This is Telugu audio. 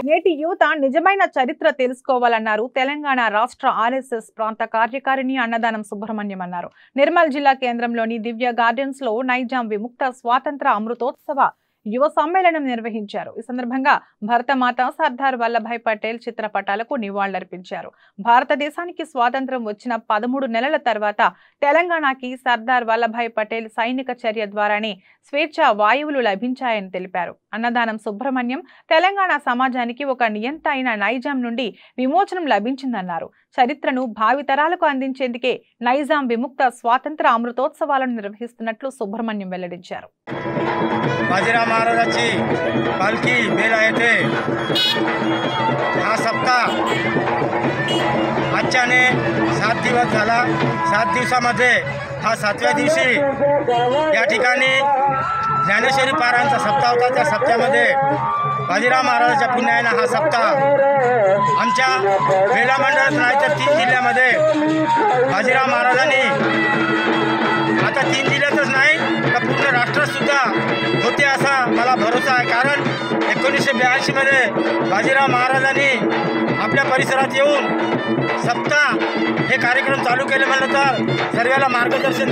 నేటి యువత నిజమైన చరిత్ర తెలుసుకోవాలన్నారు తెలంగాణ రాష్ట్ర ఆర్ఎస్ఎస్ ప్రాంత కార్యకారిణి అన్నదానం సుబ్రహ్మణ్యం అన్నారు. నిర్మల్ జిల్లా కేంద్రంలోని దివ్య గార్డెన్స్ లో నైజాం విముక్త స్వాతంత్ర అమృతోత్సవ యువ సమ్మేళనం నిర్వహించారు. ఈ సందర్భంగా భరతమాత సర్దార్ వల్లభాయ్ పటేల్ చిత్రపటాలకు నివాళులర్పించారు. భారతదేశానికి స్వాతంత్రం వచ్చిన 13 నెలల తర్వాత తెలంగాణకి సర్దార్ వల్లభాయ్ పటేల్ సైనిక చర్య ద్వారానే స్వేచ్ఛా వాయువులు లభించాయని తెలిపారు. అన్నదానం సుబ్రహ్మణ్యం తెలంగాణ సమాజానికి ఒక నియంత అయిన నైజాం నుండి విమోచనం లభించిందన్నారు. చరిత్రను భావితరాలకు అందించేందుకే నైజాం విముక్త స్వాతంత్ర అమృతోత్సవాలను నిర్వహిస్తున్నట్లు సుబ్రహ్మణ్యం వెల్లడించారు. बाजीराव महाराजांची पालखी मेला येथे हा सप्ताह आजच्याने 7 दिवस झाला. 7 दिवसामध्ये हा 7व्या दिवशी या ठिकाणी ज्ञानेश्वरी पारायणचा सप्ताह होता. त्या सप्त्यामध्ये बाजीराव महाराजांच्या पुण्याने हा सप्ताह आमच्या मेला मंडळात नाही तर 3 जिल्ह्यामध्ये बाजीराव महाराजांनी आता 3 जिल्ह्यातच नाही तर पूर्ण राष्ट्रात सुद्धा होते असा मला भरोसा आहे. कारण 1982 मध्ये बाजीराव महाराजांनी आपल्या परिसरात येऊन सप्ताह हे कार्यक्रम चालू केले म्हणलं तर सर्वांना मार्गदर्शन